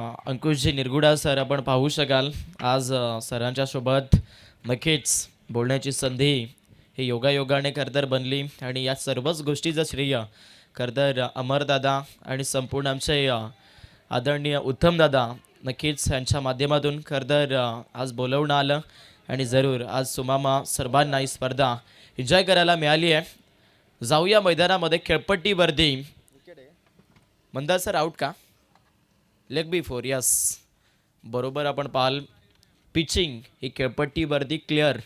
Ankushji Nirguda sir आपण पाहू शकाल आज सरांच्या सोबत नक्कीच बोलण्याची संधी ही योगायोगाने खरतर बनली आणि या सर्वच गोष्टीचं श्रेय खरतर अमरदादा आणि संपूर्ण आमचे आदरणीय उत्तमदादा नक्कीच यांच्या माध्यमातून खरतर आज बोलवणं आलं आणि जरूर आज सुमामा सर्वांना ही स्पर्धा एन्जॉय करायला मिळाली आहे. जाऊया मैदानामध्ये खेळपट्टीवरती. मंदार सर आउट का? लेग बी फोर यस बरोबर आपण पाहाल पिचिंग ही खेळपट्टीवरती क्लिअर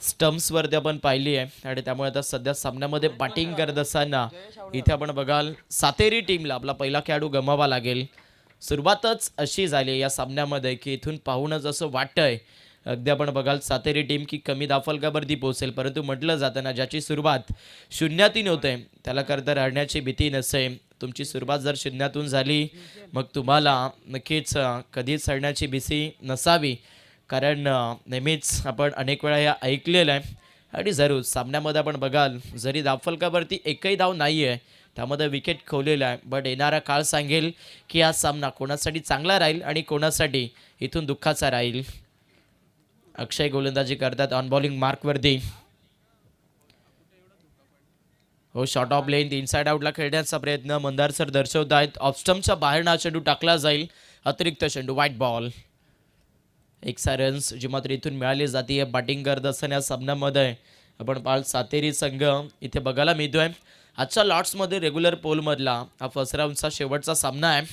स्टम्प्सवरती आपण पाहिली आहे आणि त्यामुळे आता सध्या सामन्यामध्ये बॅटिंग करत असताना इथे आपण बघाल सातेरी टीमला आपला पहिला खेळाडू गमावा लागेल. सुरुवातच अशी झाली या सामन्यामध्ये की इथून पाहूनच असं वाटतंय अगदी आपण बघाल सातेरी टीम की कमी दाफलकावरती पोहोचेल, परंतु म्हटलं जातं ना ज्याची सुरुवात शून्यातून होते त्याला करता राहण्याची भीती नसते. तुमची सुरुवात जर शून्यातून झाली मग तुम्हाला नक्कीच कधीच हरण्याची भीती नसावी, कारण नेहमीच आपण अनेक वेळा या ऐकलेलं आहे. आणि जरूर सामन्यामध्ये आपण बघाल जरी दाफलकावरती एकही धाव नाही आहे त्यामध्ये विकेट खोवलेला आहे, बट येणारा काळ सांगेल की हा सामना कोणासाठी चांगला राहील आणि कोणासाठी इथून दुःखाचा राहील. अक्षय गोलंदाजी करतात ऑन बॉलिंग मार्कवरती. हो शॉर्ट ऑफ लेंथ इनसाइड आउटला खेळण्याचा प्रयत्न मंदार सर दर्शवत आहेत. ऑफस्टम्पच्या बाहेर हा चेंडू टाकला जाईल, अतिरिक्त चेंडू व्हाईट बॉल. 1 रन्स जी मात्र इथून मिळाली जाते. बॅटिंग करत असताना या सामन्यामध्ये आपण पाहाल सातेरी संघ इथे बघायला मिळतोय. आजच्या लॉट्समध्ये रेग्युलर पोलमधला हा फर्स्ट राऊंडचा शेवटचा सामना आहे.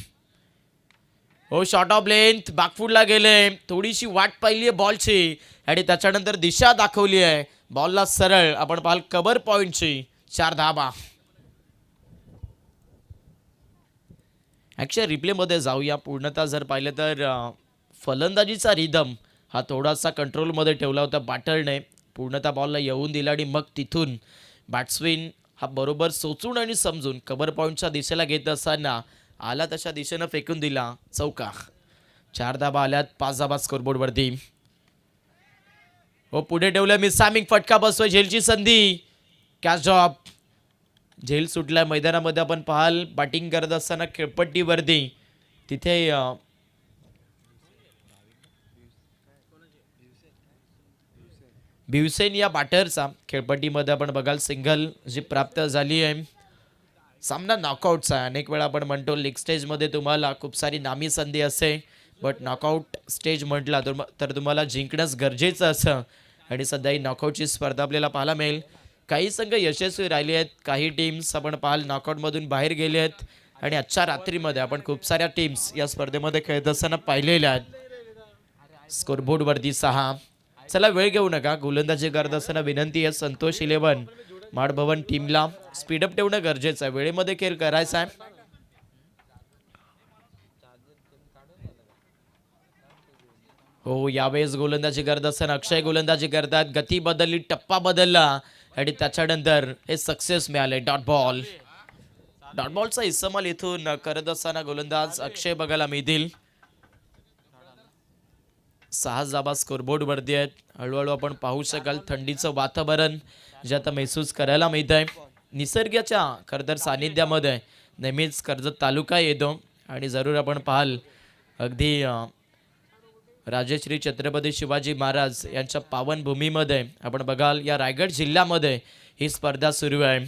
हो शॉर्ट ऑफ लेंथ बॅकफूटला गेले, थोडीशी वाट पाहिली आहे बॉलची आणि त्याच्यानंतर दिशा दाखवली आहे बॉलला सरळ आपण पाहाल कव्हर पॉईंटची 4 धाबा. ॲक्च्युअली रिप्लेमध्ये जाऊया. पूर्णतः जर पाहिलं तर फलंदाजीचा रिदम हा थोडासा कंट्रोलमध्ये ठेवला होता बॅटरने. पूर्णतः बॉलला येऊन दिला आणि मग तिथून बॅट्समॅन हा बरोबर सोचून आणि समजून कव्हर पॉईंटच्या दिशेला घेत असताना आला तशा दिशेनं फेकून दिला चौका. 4 धाबा आल्यात, 5 धाबा स्कोरबोर्डवरती. हो पुढे ठेवलं मिसामिंग फटका बसतोय, झेलची संधी, कॅच ड्रॉप. झेल सुटलाय मैदानामध्ये आपण पाहाल बॅटिंग करत असताना खेळपट्टीवरती तिथे भिवसेन या बॅटरचा खेळपट्टीमध्ये आपण बघाल सिंगल जी प्राप्त झाली आहे. सामना नॉकआउटचा आहे. अनेक वेळा आपण म्हणतो लीग स्टेजमध्ये तुम्हाला खूप सारी नामी संधी असते, बट नॉकआउट स्टेज म्हटला तर तुम्हाला जिंकणंच गरजेचं असं आणि सध्या ही नॉकआउटची स्पर्धा आपल्याला पाहायला मिळेल. काही संघ यशस्वी राहिले आहेत, काही टीम्स आपण पाहाल नॉकआउटमधून बाहेर गेले आहेत आणि आजच्या रात्रीमध्ये आपण खूप साऱ्या टीम्स या स्पर्धेमध्ये खेळत असताना पाहिलेल्या आहेत. स्कोरबोर्डवरती 6. चला वेळ घेऊ नका. गोलंदाजी करत असताना विनंती आहे संतोष 11 माडभवन टीमला स्पीडअप ठेवणं गरजेचं आहे, वेळेमध्ये खेळ करायचा आहे. हो यावेळेस गोलंदाजी करत असताना अक्षय गोलंदाजी करतात. गती बदलली, टप्पा बदलला आणि त्याच्यानंतर हे सक्सेस मिळाले. Dot ball. डॉट बॉलचा इस्तेमाल इथून करत असताना गोलंदाज अक्षय बघायला मिळतील. 6 धाबा स्कोरबोर्डवरती आहेत. हळूहळू आपण पाहू शकाल थंडीचं वातावरण जे आता महसूस करायला मिळत आहे. निसर्गाच्या खरंतर सानिध्यामध्ये नेहमीच कर्जत तालुका येतो आणि जरूर आपण पाहाल अगदी राजश्री छत्रपती शिवाजी महाराज यांच्या पावनभूमीमध्ये आपण बघाल या रायगड जिल्ह्यामध्ये ही स्पर्धा सुरू आहे.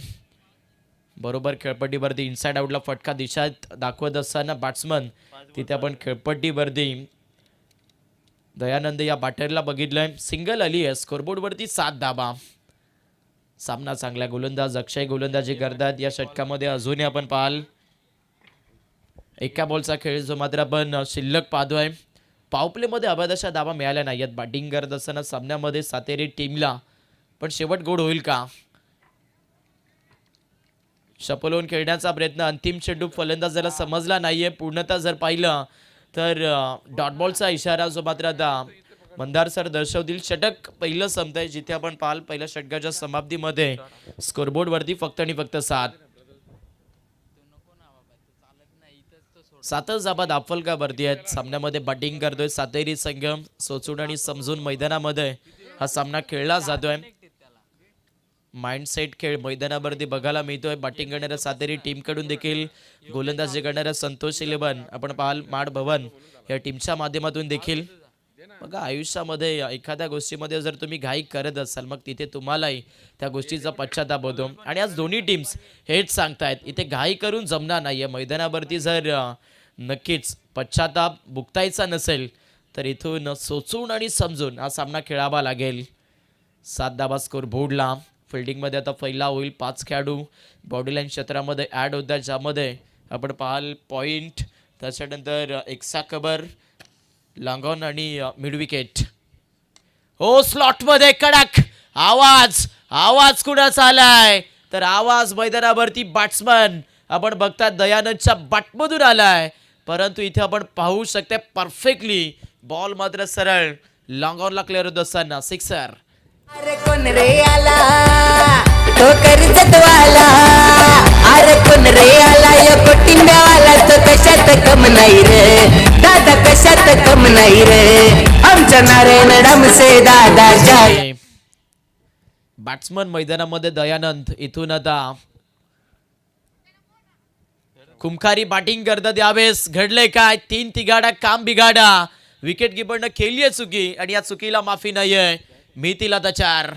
बरोबर खेळपट्टीवरती इनसाइड आउटला फटका दिशा दाखवत असताना बॅट्समन तिथे आपण खेळपट्टीवरती दयानंद या बॅटरला बघितलंय. सिंगल आली आहे. स्कोरबोर्डवरती 7 धाबा. सामना चांगला. गोलंदाज अक्षय गोलंदाजी करतात. या षटकामध्ये अजूनही आपण पाहाल एका बॉलचा खेळ जो मात्र आपण शिल्लक पाहतोय. पॉवरप्लेमध्ये अबाधशा धाबा मिळाल्या नाहीत. बॅटिंग करत असताना सामन्यामध्ये सातेरी टीमला पण शेवट गोड होईल का? शपलोन खेळण्याचा प्रयत्न, अंतिम चेंडू फलंदाजाला समजला नाहीये. पूर्णतः जर पाहिलं तर डॉट बॉलचा इशारा जो मात्र आता मंदार सर दर्शवतील. षटक पहिलं संपतंय जिथे आपण पाहाल पहिल्या षटकाच्या समाप्तीमध्ये स्कोरबोर्डवरती फक्त आणि फक्त 7. 7 धाबा दाफलकावरती आहेत. सामन्यामध्ये बॅटिंग करतोय सातेरी संघ. सोचून आणि समजून मैदानामध्ये हा सामना खेळला जातोय. माइंडसेट खेळ मैदानावरती बघायला मिळतोय. बॅटिंग करणाऱ्या सातेरी टीम कडून देखील गोलंदाजी करणाऱ्या संतोष इलेव्हन आपण पाहाल माड भवन या टीमच्या माध्यमातून देखील. बघा आयुष्यामध्ये एखाद्या गोष्टीमध्ये जर तुम्ही घाई करत असाल मग तिथे तुम्हालाही त्या गोष्टीचा पश्चाताप होतो. आणि आज दोन्ही टीम्स हेच सांगतायत इथे घाई करून जमणार नाहीये. मैदानावरती जर नक्कीच पश्चाताप भुगतायचा नसेल तर इथून सोचून आणि समजून हा सामना खेळावा लागेल. 7 धावा स्कोर बोर्डला. फिल्डिंगमध्ये आता पहिला होईल. 5 खेळाडू बॉडीलाईन क्षेत्रामध्ये ॲड होतात ज्यामध्ये आपण पाहाल पॉइंट त्याच्यानंतर एक्सा कबर लॉंगॉन आणि मिड विकेट. हो स्लॉटमध्ये कडक आवाज आवाज कुणाचा आलाय तर आवाज मैदानावरती बॅट्समन आपण बघता दयानंदच्या बॅटमधून आलाय. परंतु इथे आपण पाहू शकते परफेक्टली बॉल मात्र सरळ लॉंगॉनला क्लिअर होत असताना सिक्सर. अरे कोण रे आला तो कर्जतवाला. अरे कोण रे आला या कोटिंब्यावाला तो कशात कम नाही रे दादा कशात कम नाही रे आमच्या नारायण डामसे दादा जाय. बॅट्समन मैदानामध्ये दयानंद इथून आता कुमखारी बॅटिंग करतात. यावेळेस घडले काय 3 तिघाडा काम बिघाडा. विकेट किपरनं केली आहे चुकी आणि या चुकीला माफी नाहीये. मिळतील आता 4.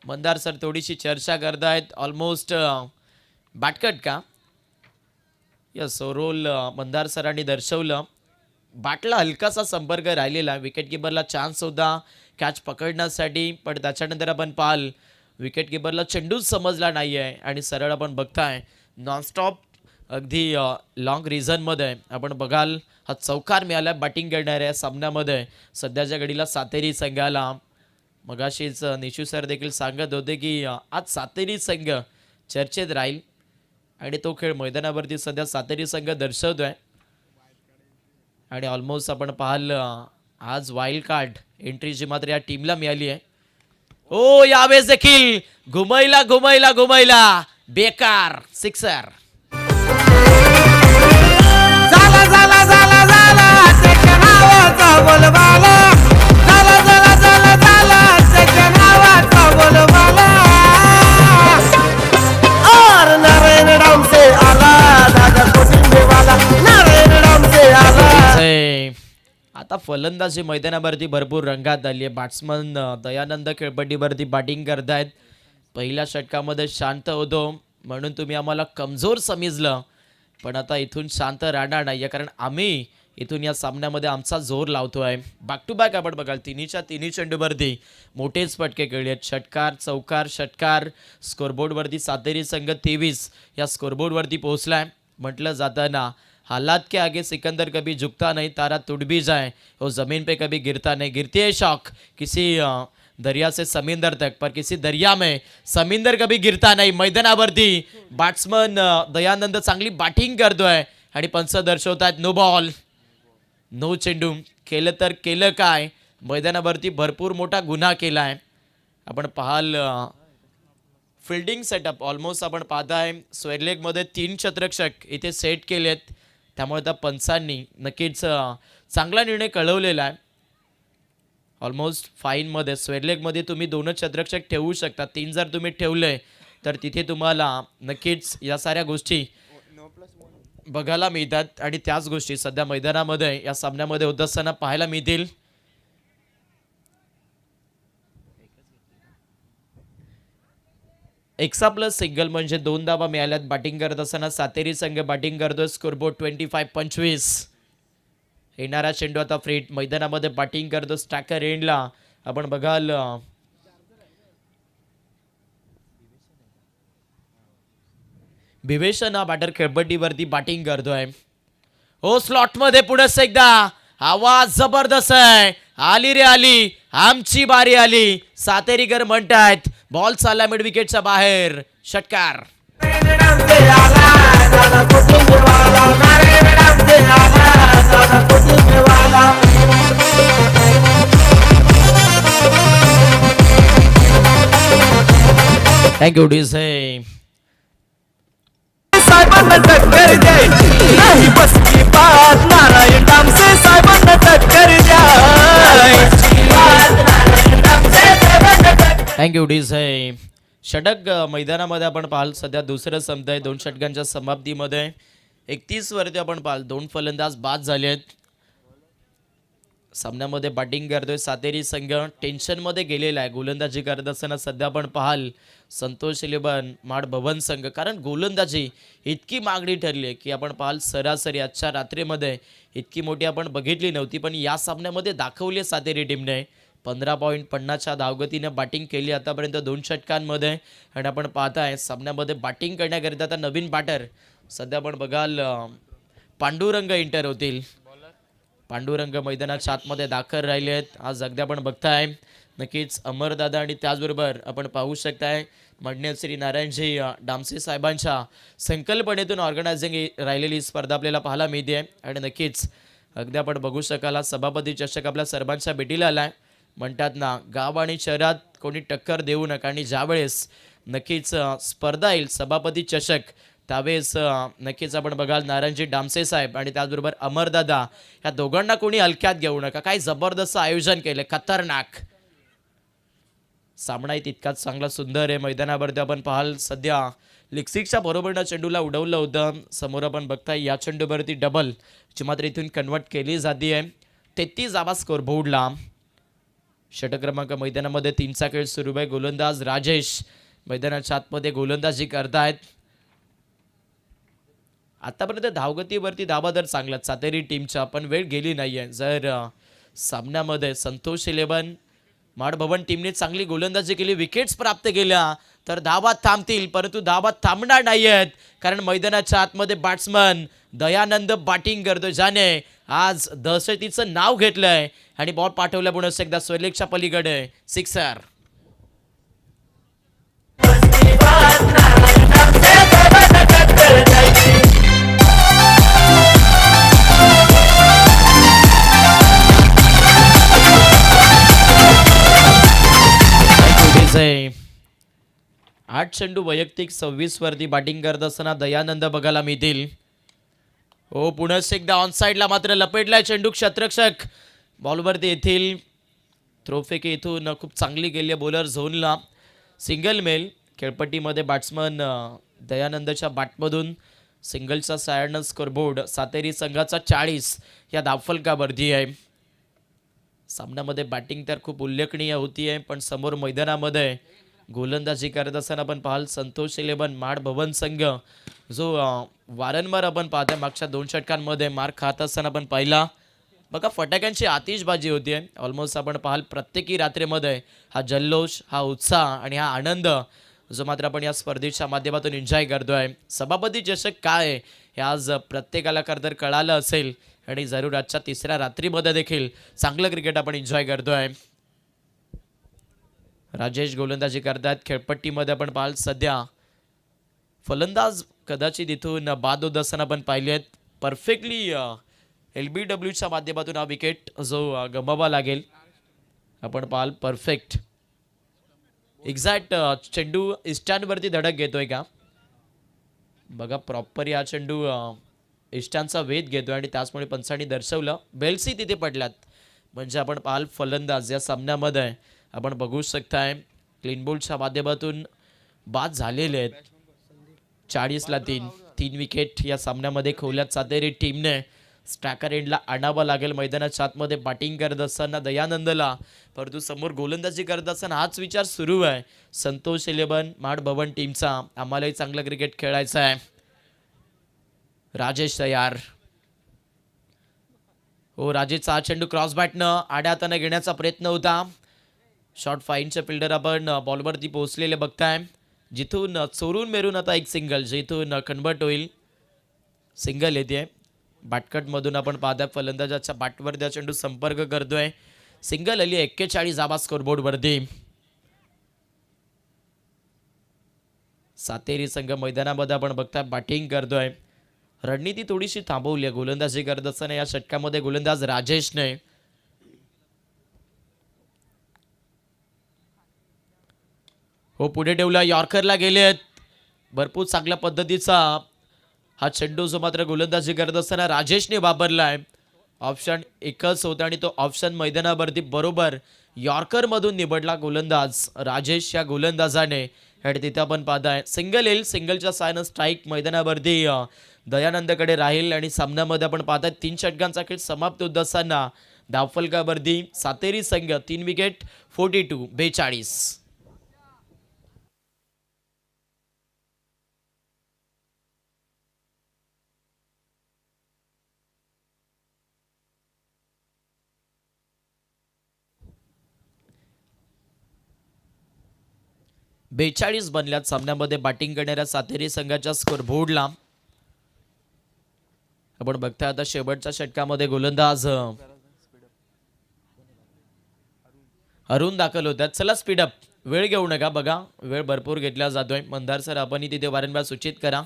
मंदार सर थोडीशी चर्चा करतायत ऑलमोस्ट बॅटकट का यस रोल मंदार सरांनी दर्शवलं. बॅटला हलकासा संपर्क राहिलेला. विकेट किपरला चान्स होता कॅच पकडण्यासाठी पण त्याच्यानंतर आपण पाहाल विकेट किपरला चेंडूच समजला नाहीये आणि सरळ आपण बघताय नॉनस्टॉप अगदी लॉंग रिझनमध्ये आपण बघाल हा चौकार मिळाला बॅटिंग करणाऱ्या सामन्यामध्ये सध्याच्या घडीला सातेरी संघाला. मगाशीच निशू सर देखील सांगत होते की आज सातेरी संघ चर्चेत राहील आणि तो खेळ मैदानावरती सध्या सातेरी संघ दर्शवतोय. आणि ऑलमोस्ट आपण पाहाल आज वाईल्ड कार्ड एंट्री जी मात्र या टीमला मिळाली आहे. हो यावेळेस देखील घुमैला घुमैला घुमैला बेकार सिक्सर. झाला झाला झाला झाला त्याच्या नावाचा बोलबाला. झाला झाला झाला झाला त्याच्या नावाचा बोलबाला. और नारायण डामसे आला दादा कोटिंबेवाला. नारायण डामसे आला. आता फलंदाजी मैदानावरती भरपूर रंगात आली आहे. बॅट्समन दयानंद खेळपट्टीवरती बॅटिंग करतायत. पहिल्या षटकामध्ये शांत होतो म्हणून तुम्ही आम्हाला कमजोर समजलं पण आता इथून शांत राहणार नाही कारण आम्ही इथून या सामन्यामध्ये आमचा जोर लावतोय. बॅक टू बॅक आपण बघाल तिन्ही चेंडूवरती मोठेच फटके खेळले आहेत. षटकार चौकार षटकार. स्कोरबोर्डवरती सातेरी संघ 23 या स्कोरबोर्डवरती पोहोचलाय. म्हटलं जातं ना हालात के आगे सिकंदर कभी झुकता नहीं तारा टूट भी जाए वो जमीन पे कभी गिरता नहीं. गिरती है शौक किसी दरिया से समुंदर तक पर किसी दरिया में समुंदर कभी गिरता नहीं. मैदानावरती बॅट्समन दयानंद चांगली बॅटिंग करतोय आणि पंच दर्शवतात नो बॉल नो चेंडू. केलं तर केलं काय मैदानावरती भरपूर मोठा गुन्हा केलाय. आपण पाहाल फिल्डिंग सेटअप ऑलमोस्ट आपण पाहताय स्क्वेअरलेगमध्ये 3 क्षेत्ररक्षक इथे सेट केलेत त्यामुळे त्या पंचांनी नक्कीच चांगला निर्णय कळवलेला आहे. ऑलमोस्ट फाईनमध्ये स्क्वेअरलेगमध्ये तुम्ही 2 क्षेत्ररक्षक ठेवू शकता. 3 जर तुम्ही ठेवले तर तिथे तुम्हाला नक्कीच या साऱ्या गोष्टी बघायला मिळतात आणि त्याच गोष्टी सध्या मैदानामध्ये या सामन्यामध्ये होत असताना पाहायला मिळतील. एक्सा प्लस सिंगल म्हणजे 2 धावा मिळाल्यात. बॅटिंग करत असताना सातेरी संघ बॅटिंग करतोय. स्कोरबोर्ड 25-25. येणारा चेंडू आता फ्रीट मैदानामध्ये बॅटिंग करतो स्टॅकर एंडला आपण बघाल विवेशन हा बॅटर खेळपट्टीवरती बॅटिंग करतोय. हो स्लॉटमध्ये पुढेच एकदा आवाज जबरदस्त आहे. आली रे आली आमची बारी आली. सातेरीकर म्हणतायत बॉल चालला मिड विकेटच्या बाहेर. षटकार. Thank you DJ. साहेबांना टक्कर द्यायची नाही बस की बात. नारायण डामसे साहेबांना टक्कर द्यायची. Thank you DJ. षटक मैदानामध्ये आपण पाहाल सध्या दुसरं संपत आहे. 2 षटकांच्या समाप्तीमध्ये 31 वरती आपण पाहाल 2 फलंदाज बाद झाले आहेत. सामन्यामध्ये बॅटिंग करतोय सातेरी संघ, टेन्शनमध्ये गेलेला आहे. गोलंदाजी करत असताना सध्या आपण पाहाल संतोष इलेव्हन माड भवन संघ, कारण गोलंदाजी इतकी मागणी ठरली आहे की आपण पाहाल सरासरी आजच्या रात्रीमध्ये इतकी मोठी आपण बघितली नव्हती, पण या सामन्यामध्ये दाखवली सातेरी टीमने. 15.50च्या धावगतीनं बॅटिंग केली आतापर्यंत 2 षटकांमध्ये. आणि आपण पाहताय सामन्यामध्ये बॅटिंग करण्याकरिता आता नवीन बॅटर सध्या आपण बघाल पांडुरंग एंटर होतील. पांडुरंग मैदानाच्या आतमध्ये दाखल राहिले आहेत. आज अगदी आपण बघताय नक्कीच अमरदादा आणि त्याचबरोबर आपण पाहू शकताय माननीय श्री नारायणजी डामसे साहेबांच्या संकल्पनेतून ऑर्गनायझिंग राहिलेली स्पर्धा आपल्याला पाहायला मिळते. आणि नक्कीच अगदी आपण बघू शकाल सभापती चषक आपल्या सर्वांच्या भेटीला आलाय. म्हणतात ना, गाव आणि शहरात कोणी टक्कर देऊ नका, आणि ज्यावेळेस नक्कीच स्पर्धा येईल सभापती चषक त्यावेळेस नक्कीच आपण बघाल नारायणजी डामसे साहेब आणि त्याचबरोबर अमरदादा या दोघांना कोणी हलक्यात घेऊ नका. काय जबरदस्त आयोजन केलं, खतरनाक सामना तितकाच चांगला सुंदर आहे. मैदानावरती आपण पाहाल सध्या लिक्सिकच्या बरोबरनं चेंडूला उडवलं होतं. समोर आपण बघताय या चेंडूवरती डबल जी मात्र इथून कन्वर्ट केली जाते आहे. 33 धावा स्कोर बोर्डला. षटक क्रमांक मैदानामध्ये 3चा खेळ सुरू आहे. गोलंदाज राजेश मैदानाच्या आतमध्ये गोलंदाजी करतायत. आतापर्यंत धावगतीवरती धावा दर चांगला सातेरी टीमच्या, पण वेळ गेली नाहीये. जर सामन्यामध्ये संतोष इलेव्हन माड भवन टीमने चांगली गोलंदाजी केली, विकेट्स प्राप्त केल्या, तर धावा थांबतील, परंतु धावा थांबणार नाहीयेत, कारण मैदानाच्या आतमध्ये बॅट्समन दयानंद बॅटिंग करतोय, ज्याने आज दहशतीचं नाव घेतलंय आणि बॉल पाठवला पुन्हा एकदा स्वैलेखच्या पलीकडे सिक्सर. आठ चेंडू वैयक्तिक 26 वरती बॅटिंग करत असताना दयानंद बघायला मिळतील. हो, पुन्हा एकदा ऑन साईडला मात्र लपेटलाय चेंडू, क्षेत्ररक्षक बॉलवरती येथील. थ्रोफेकी इथून खूप चांगली गेली बॉलर झोनला. सिंगल मेल खेळपट्टीमध्ये बॅट्समन दयानंदच्या बॅटमधून सिंगलचा सायडनं स्कोरबोर्ड सातेरी संघाचा 40 या धावफलकावरती आहे. सामन्यामध्ये बॅटिंग तर खूप उल्लेखनीय होती आहे, पण समोर मैदानामध्ये गोलंदाजी करत असताना आपण पाहाल संतोष इलेव्हन माड भवन संघ, जो वारंवार आपण पाहतोय मागच्या 2 षटकांमध्ये मार खात असताना आपण पाहिला. बघा, फटाक्यांची आतिषबाजी होती आहे. ऑलमोस्ट आपण पाहाल प्रत्येकी रात्रीमध्ये हा जल्लोष, हा उत्साह आणि हा आनंद जो मात्र आपण या स्पर्धेच्या माध्यमातून एन्जॉय करतोय. सभापती चषक काय आहे हे आज प्रत्येकाला तर कळालं असेल, आणि जरूर आजच्या 3ऱ्या रात्रीमध्ये देखील चांगलं क्रिकेट आपण एन्जॉय करतोय. राजेश गोलंदाजी करतात. खेळपट्टीमध्ये आपण पाहाल सध्या फलंदाज कदाचित इथून बाद होत असताना आपण पाहिलेत. परफेक्टली LBWच्या माध्यमातून हा विकेट जो गमवावा लागेल आपण पाहाल. परफेक्ट एक्झॅक्ट चेंडू इस्टांवरती धडक घेतोय का बघा, प्रॉपर हा चेंडू इष्टांचा वेध घेतोय, आणि त्याचमुळे पंचांनी दर्शवलं बेल्सी तिथे पडल्यात. म्हणजे आपण पाहाल फलंदाज या सामन्यामध्ये आपण बघू शकताय क्लीन बोल्डच्या माध्यमातून बाद झालेले आहेत. 40ला 3 विकेट या सामन्यामध्ये खोल्यात सातेरी टीमने. स्ट्रायकर एंडला आणावं लागेल मैदानाच्या आतमध्ये बॅटिंग करत असताना दयानंदला, परंतु समोर गोलंदाजी करत असताना हाच विचार सुरू आहे संतोष इलेव्हन माड भवन टीमचा, आम्हालाही चांगलं क्रिकेट खेळायचं आहे. राजेश तयार. हो, राजेशचा हा चेंडू क्रॉस बॅटनं आड्या हाताने घेण्याचा प्रयत्न होता. शॉर्ट फाईनचे फिल्डर आपण बॉलवरती पोहोचलेले बघताय, जिथून चोरून मेरून आता एक सिंगल जिथून कन्वर्ट होईल. सिंगल येते बॅटकटमधून आपण पाहताय फलंदाजाच्या बॅटवर त्या चेंडू संपर्क करतोय. सिंगल आली. 41 धावा स्कोरबोर्डवरती. सातेरी संघ मैदानामध्ये आपण बघताय बॅटिंग करतोय. रणनीती थोडीशी थांबवली आहे गोलंदाजी करत असताना या षटकामध्ये गोलंदाज राजेशने. हो, पुढे ठेवला, यॉर्करला गेलेत. भरपूर चांगल्या पद्धतीचा हा चेंडू जो मात्र गोलंदाजी करत असताना राजेशने वापरलाय. ऑप्शन एकच होता आणि तो ऑप्शन मैदानावरती बरोबर यॉर्करमधून निवडला गोलंदाज राजेश या गोलंदाजाने. आणि तिथे आपण पाहताय सिंगल येईल, सिंगलच्या सायनं स्ट्राईक मैदानावरती दयानंदकडे राहील आणि सामन्यामध्ये आपण पाहताय 3 षटकांचा खेळ समाप्त होत असताना धावफलकावरती सातेरी संघ 3 विकेट 42. बेचाळीस बनल्यात सामन्यामध्ये बॅटिंग करणाऱ्या सातेरी संघाच्या स्कोर बोर्डला. आपण बघताय आता शेवटच्या षटकामध्ये गोलंदाज अरुण दाखल होतात. चला स्पीडअप, वेळ घेऊ नका. बघा वेळ भरपूर घेतला जातोय. मंदार सर आपणही तिथे वारंवार सूचित करा.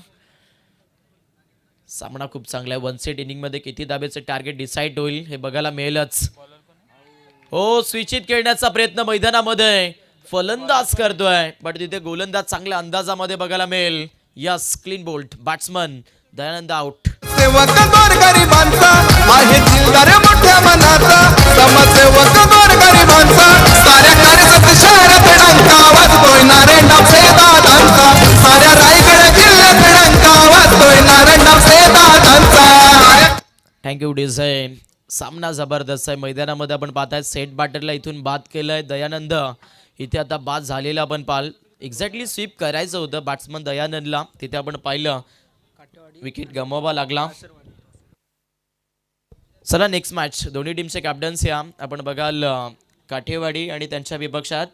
सामना खूप चांगला आहे. 1 सेट इनिंग मध्ये किती धाब्याचे टार्गेट डिसाईड होईल हे बघायला मिळेलच. हो, स्विचित खेळण्याचा प्रयत्न मैदानामध्ये फलंदाज करतोय, पण तिथे गोलंदाज चांगल्या अंदाजामध्ये बघायला मिळेल. Yes, clean bolt. Batsman Dayanand out. सेवक गोरगरिबांचा आहे चिल्लर मोठ्या मनाचा, समाजसेवक गोरगरिबांचा साऱ्या कार्यसत शहरात डंका वाजतोय नारायणराव दादांचा, साऱ्या रायगड जिल्ह्यात डंका वाजतोय नारायणराव दादांचा. थँक्यू डिझाय. सामना जबरदस्त आहे. मैदानामध्ये आपण पाहताय सेट बॅटरला इथून बाद केलंय दयानंद. इथे आता बाद झालेला आपण पाल एक्झॅक्टली स्वीप करायचं होतं बॅट्समन दयानंदला. तिथे आपण पाहिलं विकेट गमवावा लागला. चला नेक्स्ट मॅच. दोन्ही टीमचे कॅप्टन्स या आपण बघाल काठेवाडी आणि त्यांच्या विपक्षात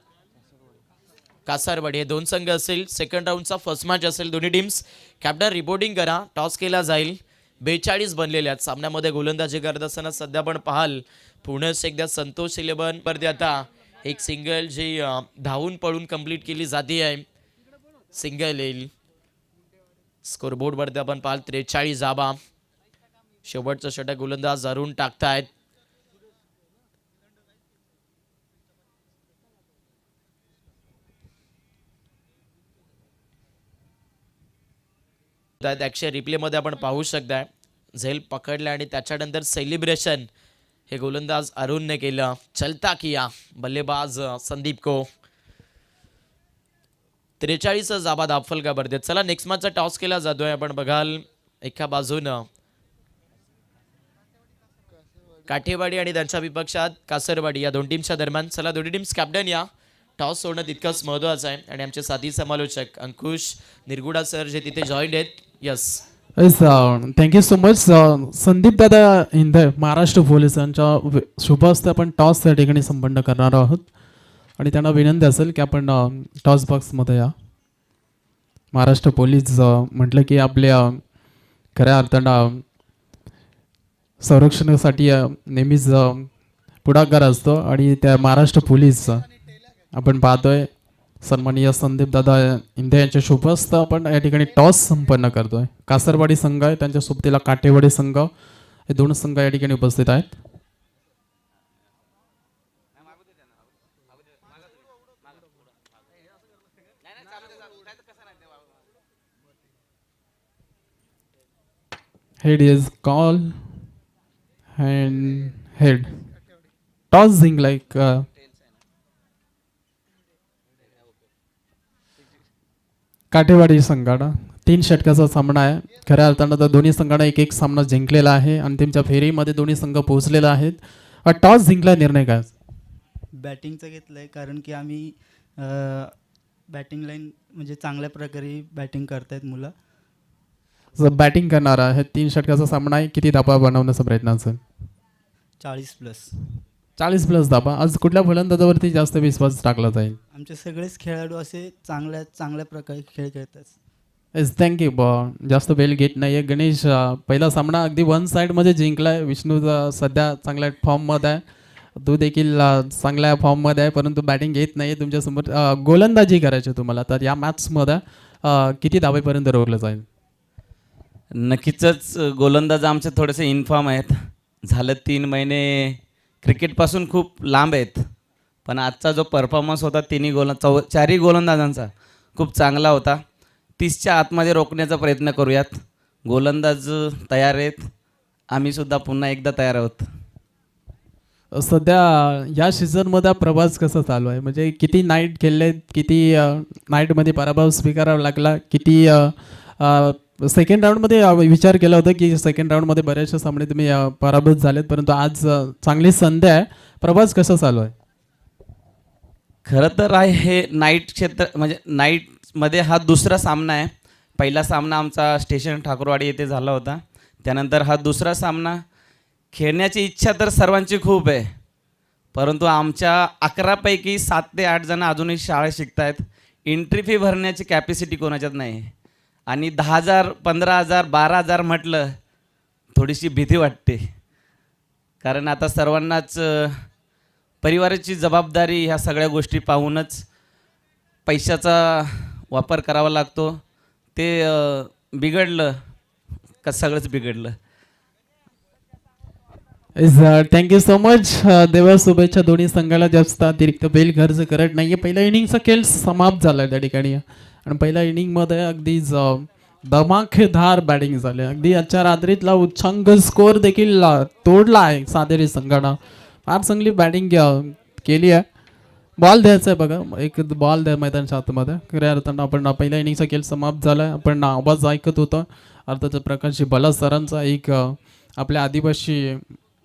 कासारवाडी हे 2 संघ असेल. सेकंड राऊंडचा फर्स्ट मॅच असेल. दोन्ही टीम्स कॅप्टन रिपोर्टिंग करा. टॉस केला जाईल. 42 बनलेले आहेत. सामन्यामध्ये गोलंदाजी करत असताना सध्या आपण पाहाल पुन्हा एकदा संतोष 11 परत आता एक सिंगल जी धावून पळून कंप्लीट केली जाते आहे. सिंगल येईल. स्कोरबोर्डवरती आपण पाहाल 43 धाबा. शेवटचं षटक गोलंदाज अरुण टाकतायत. ॲक्शन रिप्ले मध्ये आपण पाहू शकताय झेल पकडला आणि त्याच्यानंतर सेलिब्रेशन हे गोलंदाज अरुणने केलं. चलता किया बल्लेबाज संदीप को. 43 जाबाद धावफलकावरती. चला नेक्स्ट मॅचचा टॉस केला जातोय. आपण बघाल एका बाजूनं काठेवाडी आणि त्यांच्या विपक्षात कासरवाडी या 2 टीमच्या दरम्यान. चला दोन्ही टीम्स कॅप्टन या. टॉस होणं तितकंच महत्त्वाचं आहे आणि आमचे साथी समालोचक अंकुश निरगुडा सर जे तिथे जॉईंट आहेत. Yes thank you so much Sandeep दादा इंदे महाराष्ट्र पोलिसांच्या शुभ हस्ते आपण टॉस त्या ठिकाणी संपन्न करणार आहोत आणि त्यांना विनंती असेल की आपण टॉस बॉक्समध्ये या. महाराष्ट्र पोलीस म्हटलं की आपल्या खऱ्या अर्थानं संरक्षणासाठी नेहमीच पुढाकार असतो आणि त्या महाराष्ट्र पोलीस आपण पाहतोय सन्माननीय संदीप दादा इंदे यांच्या शुभ हस्ते आपण या ठिकाणी टॉस संपन्न करतोय. कासरवाडी संघ आहे, त्यांच्या सोबतीला काठेवाडी संघ, हे 2 संघ या ठिकाणी उपस्थित आहेत. Head is call and head. Toss जिंकलाय काठेवाडी संघानं. 3 षटकाचा सामना आहे. खऱ्या अर्थानं तर दोन्ही संघानं 1-1 सामना जिंकलेला आहे. अंतिमच्या फेरीमध्ये दोन्ही संघ पोहोचलेला आहेत. टॉस जिंकला, निर्णय काय? बॅटिंगचं घेतलं आहे कारण की आम्ही बॅटिंग लाईन म्हणजे चांगल्या प्रकारे बॅटिंग करतायत मुलं. बॅटिंग करणारा हे 3 षटकाचा सामना आहे. किती धाबा बनवण्याचा प्रयत्न असेल? 40+. 40+ धाबा. आज कुठल्या फलंदाजावरती जास्त विश्वास टाकला जाईल? आमचे सगळेच खेळाडू असे चांगल्या प्रकारे खेळ खेळतात. Yes, thank you. जास्त वेळ घेत नाही आहे. गणेश, पहिला सामना अगदी 1 साईडमध्ये जिंकला आहे. विष्णू सध्या चांगल्या फॉर्ममध्ये आहे. तू देखील चांगल्या फॉर्ममध्ये आहे, परंतु बॅटिंग घेत नाही आहे. तुमच्यासमोर गोलंदाजी करायची तुम्हाला. तर या मॅचमध्ये किती धावेपर्यंत रोवलं जाईल? नक्कीच गोलंदाज आमचे थोडेसे इन्फॉर्म आहेत. झालं 3 महिने क्रिकेटपासून खूप लांब आहेत, पण आजचा जो परफॉर्मन्स होता 4ही गोलंदाजांचा खूप चांगला होता. 30च्या आतमध्ये रोखण्याचा प्रयत्न करूयात. गोलंदाज तयार आहेत. आम्हीसुद्धा पुन्हा एकदा तयार आहोत. सध्या या सीझनमध्ये हा प्रवास कसा चालू आहे, म्हणजे किती नाईट खेळले, किती नाईटमध्ये पराभव स्वीकारावा लागला, किती सेकंड राऊंडमध्ये विचार केला होता की सेकंड राऊंडमध्ये बऱ्याचशा सामने तुम्ही पराभूत झालेत, परंतु आज चांगली संधी आहे. प्रवास कसा चालू आहे? खरं तर आहे हे नाईट क्षेत्र म्हणजे नाईटमध्ये हा दुसरा सामना आहे. पहिला सामना आमचा स्टेशन ठाकूरवाडी येथे झाला होता. त्यानंतर हा दुसरा सामना. खेळण्याची इच्छा तर सर्वांची खूप आहे, परंतु आमच्या 11पैकी 7 ते 8 जण अजूनही शाळा शिकत आहेत. एंट्री फी भरण्याची कॅपॅसिटी कोणाच्यात नाही आणि 10,000 15,000 12,000 म्हटलं थोडीशी भीती वाटते, कारण आता सर्वांनाच परिवाराची जबाबदारी ह्या सगळ्या गोष्टी पाहूनच पैशाचा वापर करावा लागतो. ते बिघडलं का सगळंच बिघडलं. Thank you so much. देवा शुभेच्छा दोन्ही संघाला. जास्त अतिरिक्त बेल खर्च करत नाहीये. पहिला इनिंगचा खेळ समाप्त झाला त्या ठिकाणी आणि पहिल्या इनिंगमध्ये अगदीच धमाकेदार बॅटिंग झाली. अगदी आजच्या रात्रीतला उच्चांक स्कोअर देखील तोडला आहे सातेरी संघानं. फार चांगली बॅटिंग केली आहे. बॉल द्यायचा आहे बघा, एक बॉल द्या मैदानाच्या आतमध्ये. खऱ्या अर्थानं आपण पहिल्या इनिंगचा खेळ समाप्त झाला आहे. आपण आवाज ऐकत होतो अर्थात प्रकाशजी बला सरांचा एक आपल्या आदिवासी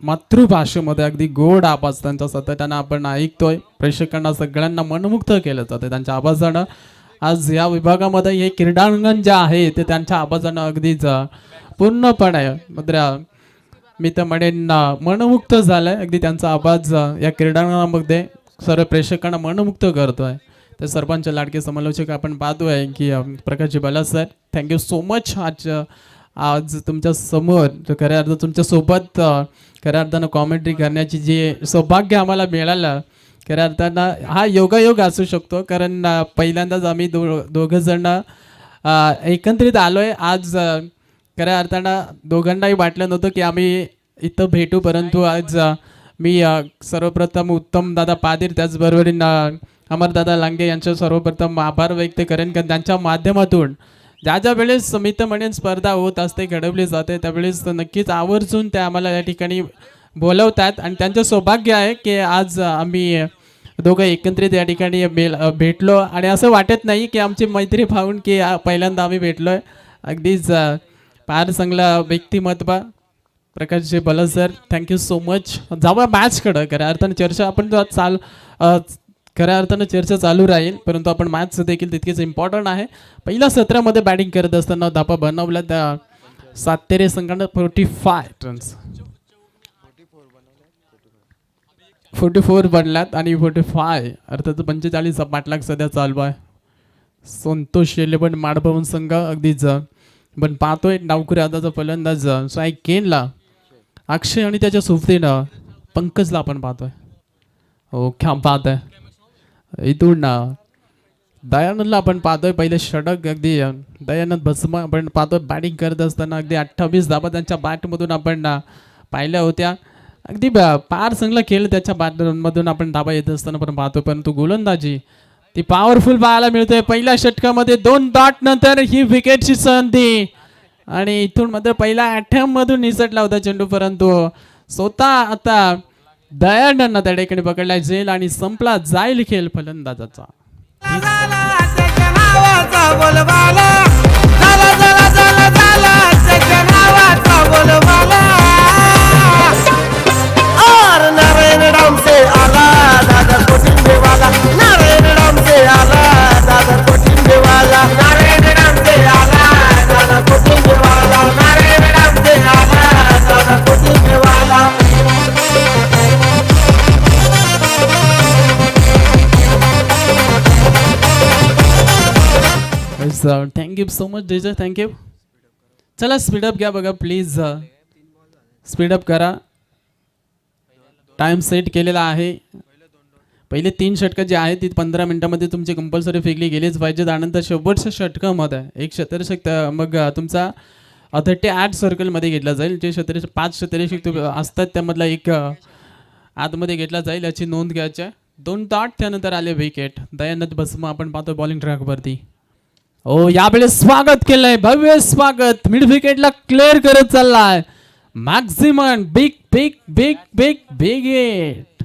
मातृभाषेमध्ये अगदी गोड आवाज त्यांचा सातत्यानं आपण ऐकतोय. प्रेक्षकांना सगळ्यांना मनमुग्ध केलं जातं त्यांच्या आवाजानं. आज या विभागामध्ये हे क्रीडांगण जे आहे ते त्यांच्या आवाजानं अगदीच पूर्णपणे मी तर म्हणेन मनमुक्त झालंय. अगदी त्यांचा आवाज या क्रीडांगणामध्ये सर्व प्रेक्षकांना मनमुक्त करतोय. तर सर्वांचे लाडके समालोचक आपण पाहतोय की प्रकाशजी बला सर, थँक्यू सो मच. आज तुमच्या समोर खऱ्या अर्थ तुमच्या सोबत खऱ्या अर्थानं कॉमेंट्री करण्याची जे सौभाग्य आम्हाला मिळालं, खऱ्या अर्थानं हा योगायोग असू शकतो, कारण पहिल्यांदाच आम्ही दोघं जण एकत्रित आलो आहे. आज खऱ्या अर्थानं दोघांनाही वाटलं नव्हतं की आम्ही इथं भेटू, परंतु आज मी सर्वप्रथम उत्तम दादा पादीर त्याचबरोबर अमरदादा लांगे यांचं सर्वप्रथम आभार व्यक्त करेन, कारण त्यांच्या माध्यमातून ज्या वेळेस मी तर म्हणेन स्पर्धा होत असते, घडवली जाते, त्यावेळेस नक्कीच आवर्जून ते आम्हाला या ठिकाणी बोलवतात आणि त्यांचं सौभाग्य आहे की आज आम्ही दोघं एकत्रित या ठिकाणी भेटलो आणि असं वाटत नाही की आमची मैत्री पाहून की पहिल्यांदा आम्ही भेटलो आहे. अगदीच फार चांगला व्यक्तिमत्व प्रकाशजी बला सर, थँक्यू सो मच. जाऊया मॅचकडं. खऱ्या अर्थानं चर्चा आपण खऱ्या अर्थानं चर्चा चालू राहील, परंतु आपण मॅच देखील तितकीच इम्पॉर्टंट आहे. पहिल्या सत्रामध्ये बॅटिंग करत असताना धापा बनवल्या त्या सातेरी संघानं 45 रन्स 44 बनल्यात आणि 45 अर्थात 45 पाठलाग सध्या चालू आहे. संतोष पण माडभवन संघ अगदीच पण पाहतोय नावकुरे आदाचा फलंदाज स्ट्राईक केनला, अक्षय आणि त्याच्या सोबतीनं पंकजला आपण पाहतोय. हो क्या बात आहे. इथून दयानंदला आपण पाहतोय पहिले षटक. अगदी दयानंद भस्मा आपण पाहतोय बॅटिंग करत असताना अगदी 28 धाबा त्यांच्या बॅटमधून आपण पाहिल्या होत्या. अगदी फार चांगला खेळ त्याच्या बॅटमधून आपण धाबा येत असताना पण पाहतोय, परंतु गोलंदाजी ती पॉवरफुल पाहायला मिळते. पहिल्या षटकामध्ये 2 डॉट नंतर ही विकेटची संधी आणि इथून मात्र पहिल्या अटॅम्प मधून निसटला होता चेंडू, परंतु स्वतः आता दयानंद त्या ठिकाणी पकडला जाईल आणि संपला जाईल खेळ फलंदाजाचा. नारायण राम से आला दादा कोटिंबे वाला, नारायण राम से आला दादा कोटिंबे वाला, नारायण राम से आला दादा कोटिंबे वाला, नारायण राम से आला दादा कोटिंबे वाला. Thank you so much DJ, thank you. चला स्पीडअप घ्या बघा प्लीज, स्पीडअप करा. टाइम सेट केलेला आहे. पहिले 3 षटकं जे आहेत ती 15 मिनिटामध्ये तुमची कंपल्सरी फेकली गेलीच पाहिजे. त्यानंतर शेवटच्या षटकामध्ये एक शतरषक मग तुमचा 38 सर्कलमध्ये घेतला जाईल. जे 5 शतरषक असतात त्यामधला एक आतमध्ये घेतला जाईल, याची नोंद घ्यायची आहे. 2 डॉट त्यानंतर आले विकेट. दयानंद भस्मा आपण पाहतो बॉलिंग ट्रॅकवरती. हो यावेळेस स्वागत केलंय, भव्य स्वागत. मिड विकेटला क्लिअर करत चाललाय maximum big big big big big hit.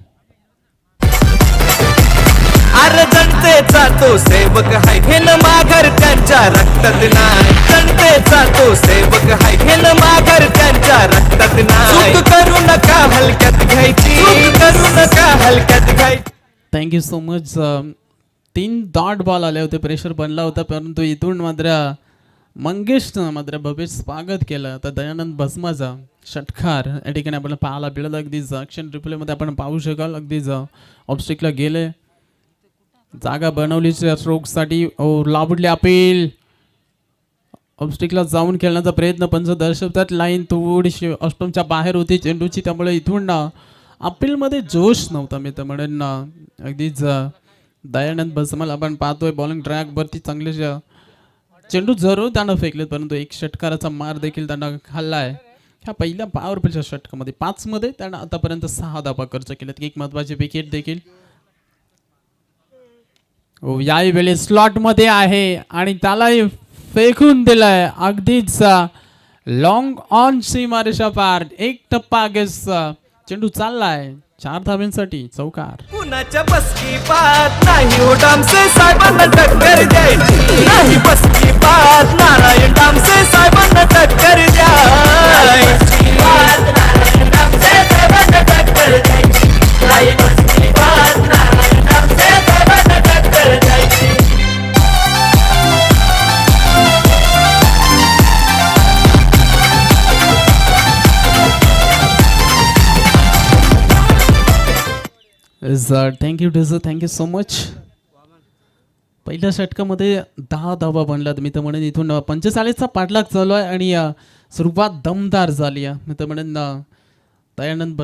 अरे जनतेचा तो सेवक हाय घेन माघार त्यांच्या रक्तात नाही. जनतेचा तो सेवक हाय घेन माघार त्यांच्या रक्तात नाही. चूक करू नका हलक्यात घ्यायची, चूक करू नका हलक्यात घ्यायची. Thank you so much. 3 dot ball आले होते, प्रेशर बनला होता, परंतु इथून मात्र मंगेशनं मात्र भव्य स्वागत केलं. तर दयानंद भस्माचा षटकार या ठिकाणी आपल्याला पाहायला मिळालं. अगदीच ॲक्शन रिप्लेमध्ये आपण पाहू शकाल. अगदीच ऑब्स्टिकला गेले, जागा बनवली स्ट्रोकसाठी. लाभुडले अपील, ऑब्स्टिकला जाऊन खेळण्याचा प्रयत्न पंच दर्शवतात. लाईन थोडीशी अष्टमच्या बाहेर होती चेंडूची, त्यामुळे इथून अपीलमध्ये जोश नव्हता. मी तर म्हणेन अगदीच दयानंद भस्माला आपण पाहतोय बॉलिंग ट्रॅकवरती चांगले चेंडू जरूर त्यानं फेकलेत, परंतु एक षटकाराचा मार देखील त्यानं खाल्लाय. ह्या पहिल्या पॉवरफुलच्या षटकामध्ये 5 मध्ये त्यानं आतापर्यंत 6 धावा खर्च केल्यात. एक महत्वाची विकेट देखील यावेळी स्लॉट मध्ये आहे आणि त्यालाही फेकून दिलाय. अगदीच लॉंग ऑन सीमारेषा पार. एक टप्पा अगेस चेंडू चाललाय 4 धाब्यांसाठी चौकार. कुणाच्या बसकी पात नाही हो डामसे साहेबांना टक्कर द्यायची नाही. बसकी पात नारायण डामसे साहेबांना टक्कर द्यायची. नारायण डामसे साहेबांना टक्कर द्यायची. नाही बसकी पात नारायण डामसे साहेबांना टक्कर द्यायची. थँक्यू डिझर, थँक्यू सो मच. पहिल्या षटकामध्ये 10 धावा बनल्यात. मी तर म्हणेन इथून 45चा पाठलाग चालू आहे आणि सुरुवात दमदार झाली आहे. मी तर म्हणेन दयानंद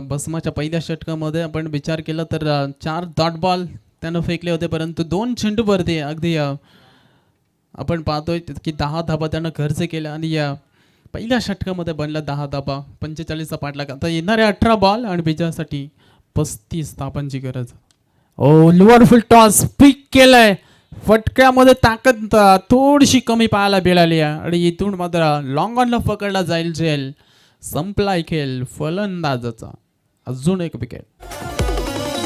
भस्माच्या पहिल्या षटकामध्ये आपण विचार केला तर 4 डॉट बॉल त्यानं फेकले होते, परंतु 2 चेंडूवरती अगदी आपण पाहतोय की 10 धावा त्यानं खर्च केल्या आणि पहिल्या षटकामध्ये बनल्या 10 धावा. 45चा पाठलाग. आता येणारे 18 बॉल आणि विजयासाठी 35 धावांची गरज. लोअर फुल टॉस पिक केलंय. फटक्यामध्ये ताकद थोडीशी कमी पाहायला मिळाली आहे आणि इथून मात्र लॉंग ऑनला पकडला जाईल जेल. संपलाय खेळ फलंदाजाचा. अजून एक विकेट.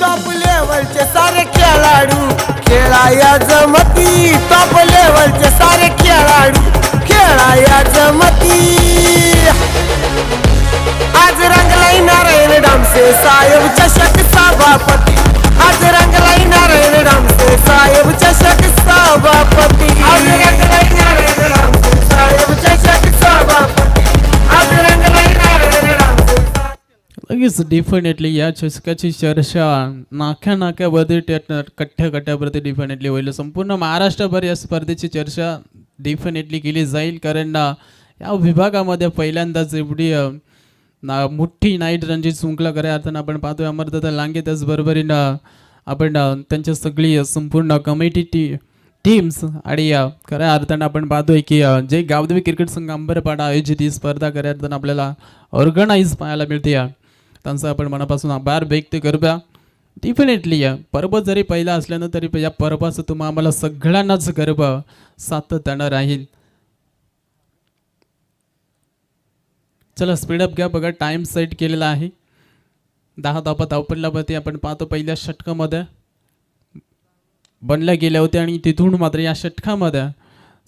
टॉप लेवलचे सारे खेळाडू खेळाया जमती. टॉप लेवलचे सारे खेळाडू खेळाया जमती. आज रंगलाई नारायण डामसे साहेब चषक सभापती. आज रंगलाई नारायण डामसे साहेब चषक सभापती. आज रंगलाई नारायण डामसे साहेब चषक सभापती. आज रंगलाई नारायण डामसे. लगेच डेफिनेटली या चषकाची चर्चा नाक्यावरती कट्ट्यावरती डेफिनेटली होईल. संपूर्ण महाराष्ट्रभर या स्पर्धेची चर्चा डेफिनेटली केली जाईल, कारण या विभागामध्ये पहिल्यांदाच एवढी मोठी नाईट रणजी शृंखला खऱ्या अर्थानं आपण पाहतोय. अमरदादा लांगे त्याचबरोबरीनं आपण त्यांच्या सगळी संपूर्ण कमिटी टीम्स आणि खऱ्या अर्थानं आपण पाहतोय की जे गावदेवी क्रिकेट संघ अंबरपाडा आयोजित ही स्पर्धा खऱ्या अर्थानं आपल्याला ऑर्गनाईज पाहायला मिळते. त्यांचा आपण मनापासून आभार व्यक्त करूया. डेफिनेटली पर्व जरी पहिला असल्यानं तरी या पर्वाचं तुम्हा आम्हाला सगळ्यांनाच गर्व सातत्यानं राहील. चला स्पीडअप घ्या. बघा टाइम सेट केलेला आहे. 10 धावा धावपल्ल्यावरती आपण पाहतो पहिल्या षटकामध्ये बनल्या गेल्या होत्या आणि तिथून मात्र या षटकामध्ये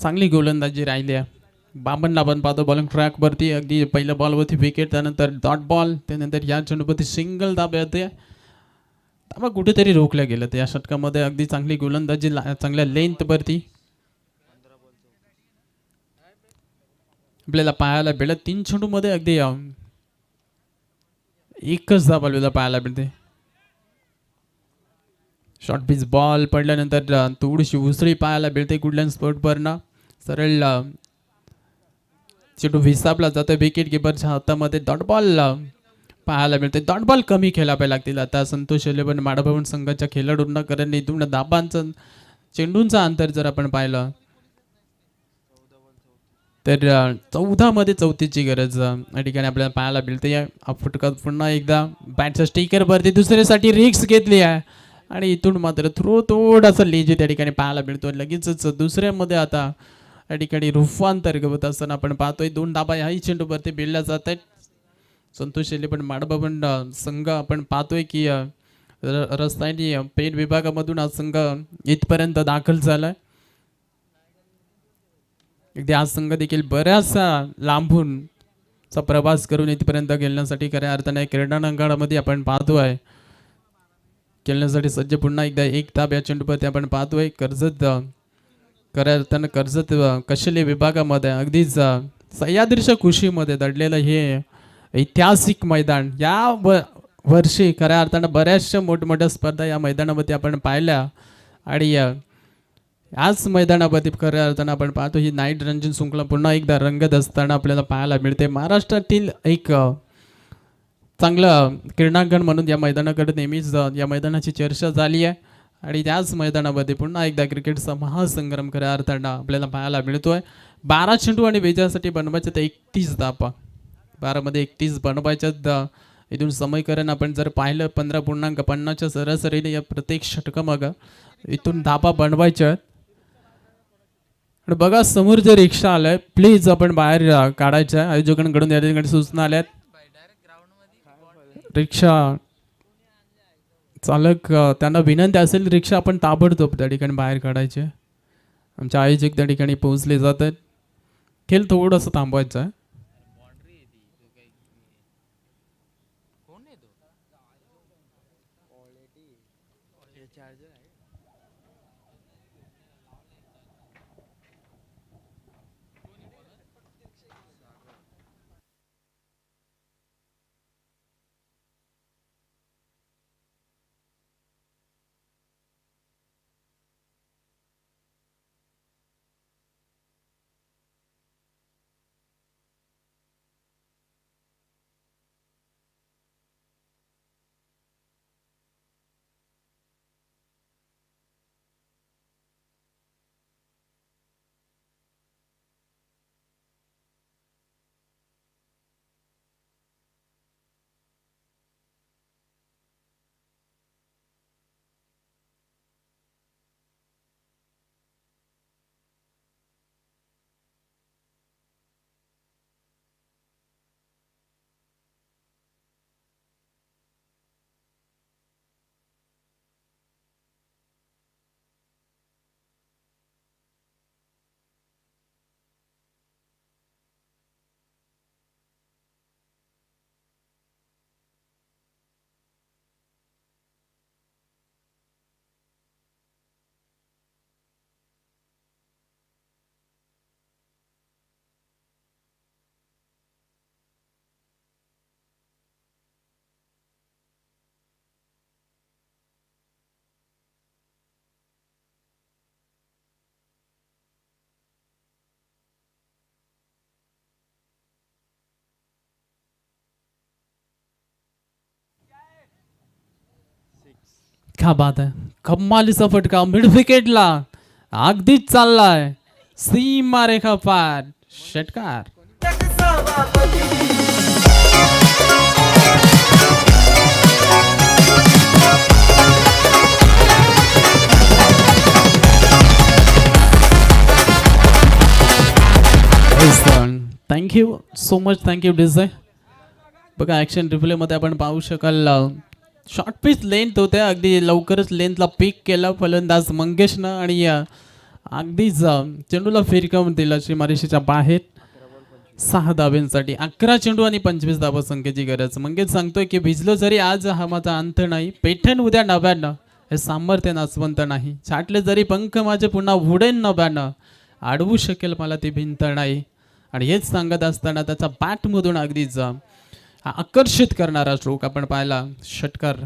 चांगली गोलंदाजी राहिली आहे. बाबनला आपण पाहतो बॉलिंग ट्रॅकवरती. अगदी पहिल्या बॉलवरती विकेट, त्यानंतर डॉट बॉल, त्यानंतर या चेंडूवरती सिंगल धाबे होते. धाबा कुठेतरी रोखल्या गेल्या त्या षटकामध्ये. अगदी चांगली गोलंदाजी चांगल्या लेंथवरती आपल्याला पाहायला मिळत. 3 चेंडूमध्ये अगदी एकच धाव आपल्याला पाहायला मिळते. शॉर्ट पिच बॉल पडल्यानंतर थोडीशी उसळी पाहायला मिळते गुडलँड स्पोर्टवरनं. सरळ चेंडू विसापला जातो. विकेट किपरच्या हातामध्ये डॉट बॉल पाहायला मिळते. डॉट बॉल कमी खेळावे लागतील आता संतोष 11 माडभवन संघाच्या खेळाडूंना, कारण इथून धाबांचं चेंडूंचा अंतर जर आपण पाहिलं तर 14 मध्ये 34ची गरज या ठिकाणी आपल्याला पाहायला मिळते. या फटकात पुन्हा एकदा बॅटच्या स्टिकरवरती दुसऱ्यासाठी रिक्स घेतली आहे आणि इथून मात्र थोडासा लेजी त्या ठिकाणी पाहायला मिळतो. लगेचच दुसऱ्यामध्ये आता या ठिकाणी रूपांतर होत असताना आपण पाहतोय. 2 धाबा ह्याही चेंडूवरती भिडल्या जात आहेत. संतोष शेले पण माडबा पण संघ आपण पाहतोय की रस्त्याने पेन विभागामधून हा संघ इथपर्यंत दाखल झालाय. अगदी हा संघ देखील बऱ्याचसा लांबून चा प्रवास करून इथपर्यंत खेळण्यासाठी खऱ्या अर्थाने क्रीडांगणामध्ये आपण पाहतोय खेळण्यासाठी सज्ज. पुन्हा एकदा एक ताब या चेंडूपती आपण पाहतोय कर्जत खऱ्या अर्थानं कर्जत कौशल्य विभागामध्ये अगदीच सह्याद्रीच्या कुशीमध्ये दडलेलं हे ऐतिहासिक मैदान. या वर्षी खऱ्या अर्थानं बऱ्याचशा मोठमोठ्या स्पर्धा या मैदानामध्ये आपण पाहिल्या आणि याच मैदानामध्ये खऱ्या अर्थानं आपण पाहतो ही नाईट रणजी शृंखला पुन्हा एकदा रंगत असताना आपल्याला पाहायला मिळते. महाराष्ट्रातील एक चांगलं क्रीडांगण म्हणून या मैदानाकडे नेहमीच या मैदानाची चर्चा झाली आहे आणि त्याच मैदानामध्ये पुन्हा एकदा क्रिकेटचा महासंग्राम खऱ्या अर्थानं आपल्याला पाहायला मिळतोय. 12 चेंडू आणि वेजासाठी बनवायचे तर 31 धापा, 12मध्ये 31 बनवायच्यात. इथून समीकरण आपण जर पाहिलं 15.50च्या सरासरीने या प्रत्येक षटकामागं इथून धापा बनवायच्या आहेत. आणि बघा समोर जे रिक्षा आलाय प्लीज आपण बाहेर काढायच्या. आयोजकांकडून या ठिकाणी सूचना आल्यात. रिक्षा चालक त्यांना विनंती असेल रिक्षा आपण ताबडतोब त्या ठिकाणी बाहेर काढायचे. आमचे आयोजक त्या ठिकाणी पोहोचले जात आहेत. खेळ थोडंसं थांबवायचं आहे. क्या बात आहे. कमालीचा फटका मिड विकेटला अगदीच चाललाय. सीमा रेखा पार षटकार. Thank you so much. थँक्यू डिझाय. बघा ॲक्शन रिप्लेमध्ये आपण पाहू शकाल शॉर्ट पिच लेंथ होते. अगदी लवकरच लेंथला पिक केला फलंदाज मंगेशनं आणि अगदीच चेंडूला फिरकावून दिला सीमारेषेच्या बाहेर 6 धाब्यांसाठी. 11 चेंडू आणि 25 धाबा संख्येची गरज. मंगेश सांगतोय की भिजलो जरी आज हा माझा अंत नाही, पेठण उद्या नव्यानं हे सामर्थ्य नाचवंत नाही. छाटले जरी पंख माझे पुन्हा उडेन नव्यानं, अडवू शकेल मला ती भिंत नाही. आणि हेच सांगत असताना त्याचा बॅटमधून अगदीच आकर्षित करणारा स्ट्रोक आपण पाहिला. षटकार.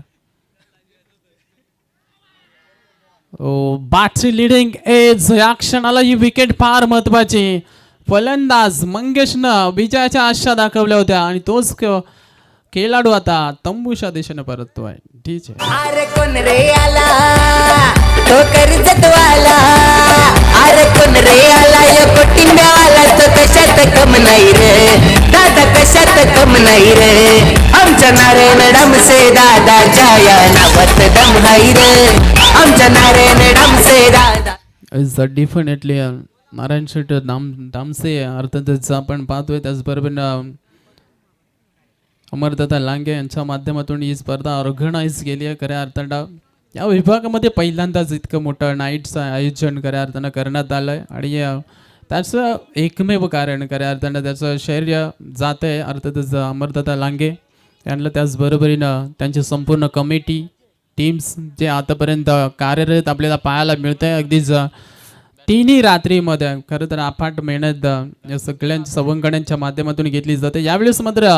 बॅटची लिडिंग एज या क्षणाला ही विकेट फार महत्वाची. फलंदाज मंगेशनं विजयाच्या आशा दाखवल्या होत्या आणि तोच खेळाडू आता तंबूच्या दिशेने परततोय. ठीक आहे. अरे कोण रे आला तो कर्जतवाला, अरे कोण रे आला यो कोटिंब्यावाला, तो कशात कम नाही रे दादा, कशात कम नाही रे. आमच्या नारायण डामसे दादाच्या या नावात दम हाय रे, आमच्या नारायण डामसे दादा. इज डेफिनेटली नारायण शेठ दामसे अर्थातच आपण पाहतोय. त्याचबरोबर अमरदादा लांगे यांच्या माध्यमातून ही स्पर्धा ऑर्गनाईज केली आहे. खऱ्या अर्थानं या विभागामध्ये पहिल्यांदाच इतकं मोठं नाईटचं आयोजन खऱ्या अर्थानं करण्यात आलं आहे आणि त्याचं एकमेव कारण खऱ्या अर्थानं त्याचं शौर्य जात आहे अर्थातच अमरदादा लांगे यांना. त्याचबरोबरीनं त्यांची संपूर्ण कमिटी टीम्स जे आतापर्यंत कार्यरत आपल्याला पाहायला मिळतं आहे. अगदीच तिन्ही रात्रीमध्ये खरं तर अफाट मेहनत या सगळ्यांच्या सवंगड्यांच्या माध्यमातून घेतली जाते. यावेळेस मात्र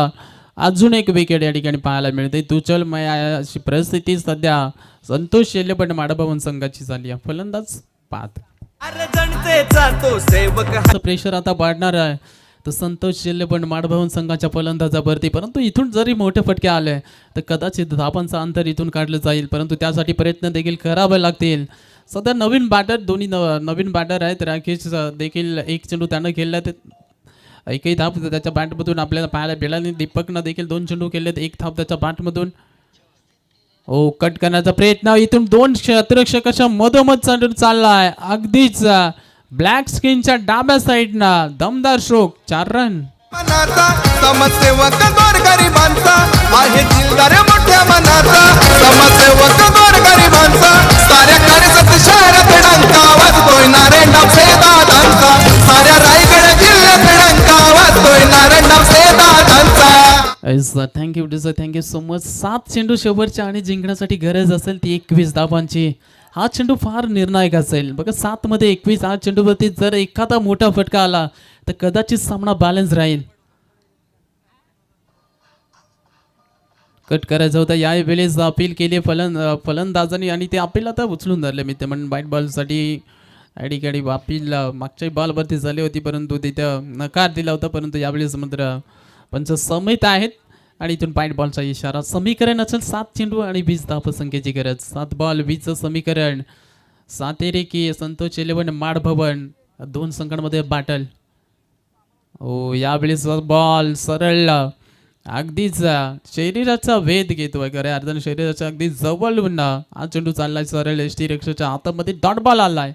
अजून एक विकेट या ठिकाणी पाहायला मिळते. तुचलमय अशी परिस्थिती सध्या संतोष शेल्लेपण माडभवन संघाची झाली आहे. फलंदाज पाहत अरे जनतेचा तो सेवक प्रेशर आता वाढणार आहे तर संतोष शेल्लेपण माडभवन संघाच्या फलंदाजावरती. परंतु इथून जरी मोठे फटके आले तर कदाचित धावांचं अंतर इथून काढलं जाईल, परंतु त्यासाठी प्रयत्न देखील करावे लागतील. सध्या नवीन बॅटर दोन्ही नवीन बॅटर आहेत. राकेश देखील एक चेंडू त्यानं खेळला तर एकही धाप त्याच्या बॅटमधून आपल्याला पाहायला मिळाली. दीपकनं देखील 2 चेंडू खेळले तर एक धाप त्याच्या बॅटमधून. ओ कट करण्याचा प्रयत्न इथून 2 क्षेत्ररक्षकाच्या मधोमध चेंडू चाललाय. अगदीच ब्लॅक स्क्रीनच्या डाव्या साईडनं दमदार स्ट्रोक 4 रन. मनाचा समाजसेवक गोरगरिबांचा आहे दिलदार मोठ्या मनाचा समाजसेवक गोरगरिबांचा साऱ्या कार्यसत शहरात डंका वाजतोय नारायणराव दादांचा साऱ्या रायगड जिल्ह्यात डंका वाजतोय नारायणराव दादांचा. Thank you so much. 7 चेंडू शेवटच्या आणि जिंकण्यासाठी गरज असेल ती 21 धावांची. हा चेंडू फार निर्णायक असेल बघा. 7 मध्ये 21 हा चेंडूवरती जर एखादा मोठा फटका आला तर कदाचित सामना बॅलन्स राहील. कट करायचं होतं यावेळेस अपील केली फलंदाजांनी आणि ते अपील आता उचलून धरले. मी ते म्हणून व्हाईट बॉलसाठी ॲडिकॅडी अपील मागच्या बॉलवरती झाली होती परंतु तिथं नकार दिला होता. परंतु यावेळेस मात्र पंच समित आहेत आणि इथून व्हाईट बॉलचा इशारा. समीकरण असेल 7 चेंडू आणि 20 धावसंख्येची गरज. 7 बॉल 20चं समीकरण. सातेरे की संतोष शेल्लेपण माडभवन 2 संघांमध्ये बॅटल. ओ यावेळेस बॉल सरळ अगदीच शरीराचा वेध घेतोय. खऱ्या अर्थानं शरीराच्या अगदी जवळून हा चेंडू चाललाय सरळ एस टी रिक्षाच्या हातामध्ये डॉट बॉल आलाय.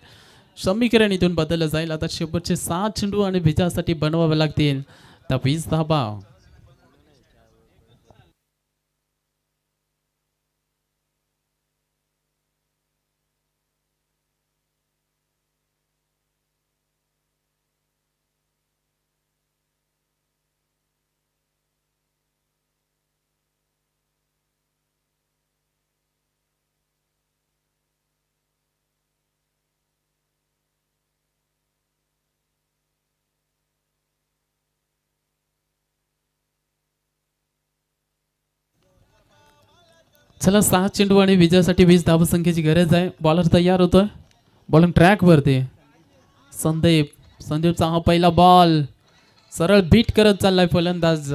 समीकरण इथून बदललं जाईल. आता शेवटचे 7 चेंडू आणि विजयासाठी बनवावे लागतील तर 20 धावा. चला 6 चेंडू आणि विजयासाठी 20 धावसंख्येची गरज आहे. बॉलर तयार होतोय. बॉलिंग ट्रॅकवरती संदीपचा हा पहिला बॉल सरळ बीट करत चाललाय फलंदाज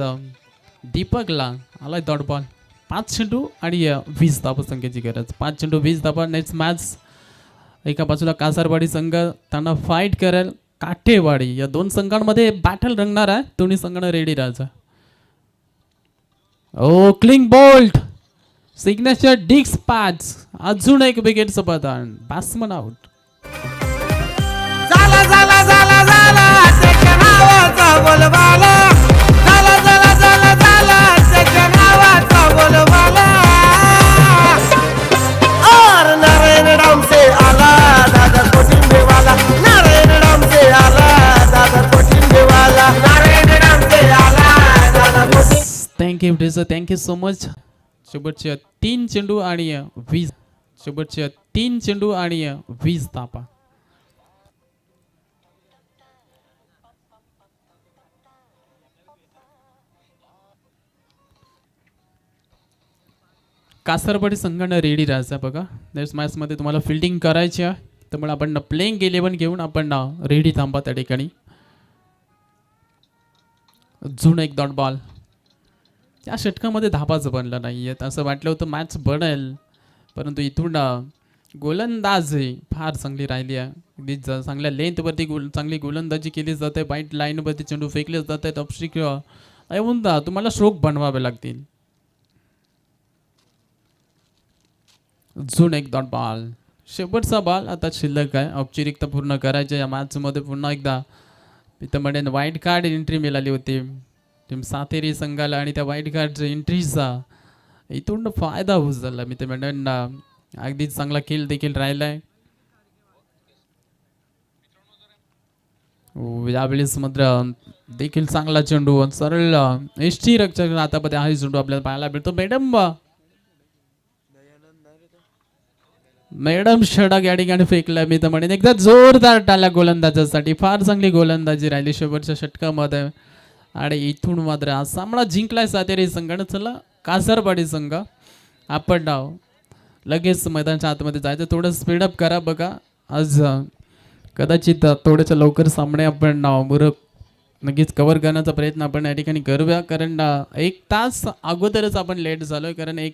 दीपकला. आलाय डॉट बॉल. 5 चेंडू आणि 20 धावसंख्येची गरज. 5 चेंडू 20 धावा. नेक्स्ट मॅच एका बाजूला कासारवाडी संघ त्यांना फाईट करेल काठेवाडी. या 2 संघांमध्ये बॅटल रंगणार आहे. दोन्ही संघांना रेडी राहायचं. ओ क्लिंग बोल्ट सिग्नेचर डिक्स पॅच. अजून एक विकेटचं पतन. Batsman out. झाला झाला झाला झाला त्याच्या नावाचा बोलबाला झाला झाला झाला झाला त्याच्या नावाचा बोलबाला. और नारायण राम से आला दादा कोटिंबेवाला नारायण राम से आला दादा कोटिंबेवाला नारायण राम से आला दादा कोटिंबे. Thank you so much. शेवटचे 3 चेंडू आणि 20. शेवटचे 3 चेंडू आणि 20 धावा. कासारवाडी संघानं रेडी राहायचं बघा. नेक्स्ट मॅचमध्ये तुम्हाला फिल्डिंग करायची आहे त्यामुळे आपण प्लेइंग 11 घेऊन आपण रेडी थांबा त्या ठिकाणी. अजून एक डॉट बॉल. या षटकामध्ये धाबाच बनला नाही आहे. असं वाटलं होतं मॅच बनेल परंतु इथून गोलंदाज फार चांगली राहिली आहे. अगदी चांगल्या लेंथवरती चांगली गोलंदाजी केली जाते. वाईट लाईनवरती चेंडू फेकले जात आहेत. अपस्ट्रिक येऊन तुम्हाला स्ट्रोक बनवावे लागतील. अजून एक डॉट बॉल. शेवटचा बॉल आता शिल्लक आहे. औपचारिकता पूर्ण करायच्या या मॅचमध्ये. पुन्हा एकदा इथं म्हणेन वाईट कार्ड एंट्री मिळाली होती टीम सातेरी संघाला आणि त्या वाईट कार्डच्या एंट्रीचा इथून फायदा होऊ झाला मी ते मंडळांना. अगदीच चांगला खेळ देखील राहिलाय. यावेळेस मात्र देखील चांगला चेंडू सरळ एसटी रक्षक हातामध्ये हा चेंडू आपल्याला पाहायला मिळतो. मॅडम षडक या ठिकाणी फेकला मी तर म्हणेन. एकदा जोरदार टाळ्या गोलंदाजासाठी. फार चांगली गोलंदाजी राहिली शेवटच्या षटकामध्ये आणि इथून मात्र हा सामना जिंकलाय सातेरी संघानं. चला कासारवाडी संघ आपण लगेच मैदानाच्या आतमध्ये जायचं. थोडं स्पीडअप करा बघा. आज कदाचित थोड्याच्या लवकर सामने आपण नक्कीच कव्हर करण्याचा प्रयत्न आपण या ठिकाणी करूया. कारण 1 तास अगोदरच आपण लेट झालोय. कारण 1